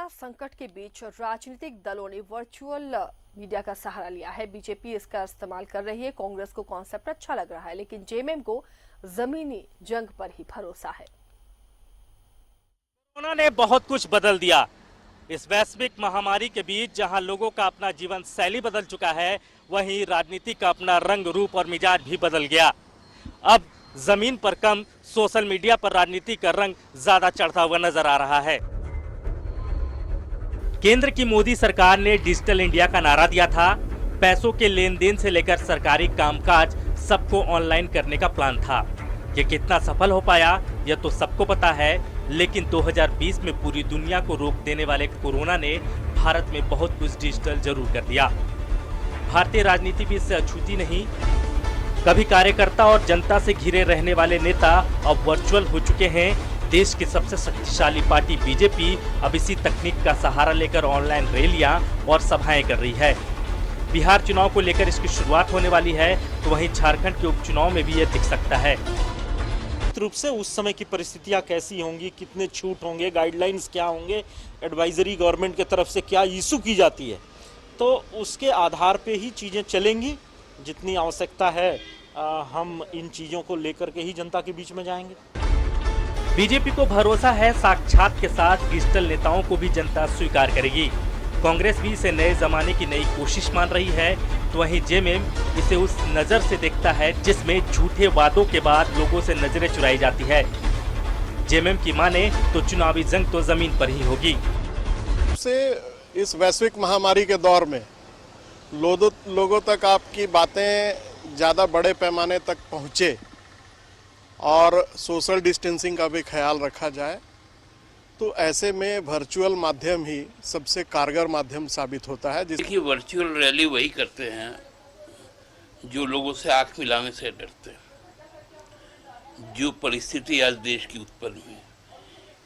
Corona संकट के बीच राजनीतिक दलों ने वर्चुअल मीडिया का सहारा लिया है। बीजेपी इसका इस्तेमाल कर रही है। कांग्रेस को कॉन्सेप्ट अच्छा लग रहा है, लेकिन जेएमएम को जमीनी जंग पर ही भरोसा है। कोरोना ने बहुत कुछ बदल दिया। इस वैश्विक महामारी के बीच जहां लोगों का अपना जीवन शैली बदल चुका है, वहीं राजनीति का अपना रंग, रूप और मिजाज भी बदल गया। अब जमीन पर कम, सोशल मीडिया पर राजनीति का रंग ज्यादा चढ़ता हुआ नजर आ रहा है। केंद्र की मोदी सरकार ने डिजिटल इंडिया का नारा दिया था। पैसों के लेन देन से लेकर सरकारी कामकाज सबको ऑनलाइन करने का प्लान था। ये कितना सफल हो पाया यह तो सबको पता है, लेकिन 2020 में पूरी दुनिया को रोक देने वाले कोरोना ने भारत में बहुत कुछ डिजिटल जरूर कर दिया। भारतीय राजनीति भी इससे अछूती नहीं। कभी कार्यकर्ता और जनता से घिरे रहने वाले नेता अब वर्चुअल हो चुके हैं। देश की सबसे शक्तिशाली पार्टी बीजेपी अब इसी तकनीक का सहारा लेकर ऑनलाइन रैलियां और सभाएं कर रही है। बिहार चुनाव को लेकर इसकी शुरुआत होने वाली है, तो वहीं झारखंड के उपचुनाव में भी यह दिख सकता है। रूप से उस समय की परिस्थितियां कैसी होंगी, कितने छूट होंगे, गाइडलाइंस क्या होंगे, एडवाइजरी गवर्नमेंट की तरफ से क्या इशू की जाती है, तो उसके आधार पे ही चीज़ें चलेंगी। जितनी आवश्यकता है हम इन चीज़ों को लेकर के ही जनता के बीच में जाएंगे। बीजेपी को भरोसा है साक्षात के साथ डिजिटल नेताओं को भी जनता स्वीकार करेगी। कांग्रेस भी इसे नए जमाने की नई कोशिश मान रही है, तो वहीं जेएमएम इसे उस नजर से देखता है जिसमें झूठे वादों के बाद लोगों से नजरें चुराई जाती है। जेएमएम की माने तो चुनावी जंग तो जमीन पर ही होगी। से इस वैश्विक महामारी के दौर में लोगों तक आपकी बातें ज़्यादा बड़े पैमाने तक पहुँचे और सोशल डिस्टेंसिंग का भी ख्याल रखा जाए, तो ऐसे में वर्चुअल माध्यम ही सबसे कारगर माध्यम साबित होता है। देखिए, वर्चुअल रैली वही करते हैं जो लोगों से आंख मिलाने से डरते हैं। जो परिस्थिति आज देश की उत्पन्न हुई,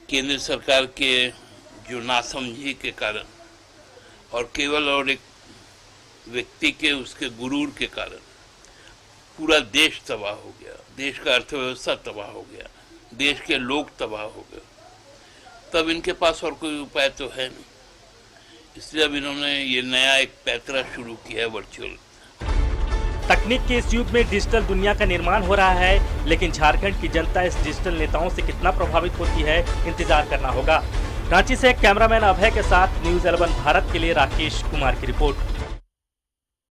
केंद्र सरकार के जो नासमझी के कारण और केवल और एक व्यक्ति के उसके गुरूर के कारण पूरा देश तबाह हो गया, देश का अर्थव्यवस्था तबाह हो गया, देश के लोग तबाह हो गए। तब इनके पास और कोई उपाय तो है नहीं, इसलिए अब इन्होंने ये नया एक पैतरा शुरू किया है, वर्चुअल। तकनीक के इस युग में डिजिटल दुनिया का निर्माण हो रहा है, लेकिन झारखंड की जनता इस डिजिटल नेताओं से कितना प्रभावित होती है, इंतजार करना होगा। रांची से कैमरामैन अभय के साथ न्यूज़ 11 भारत के लिए राकेश कुमार की रिपोर्ट।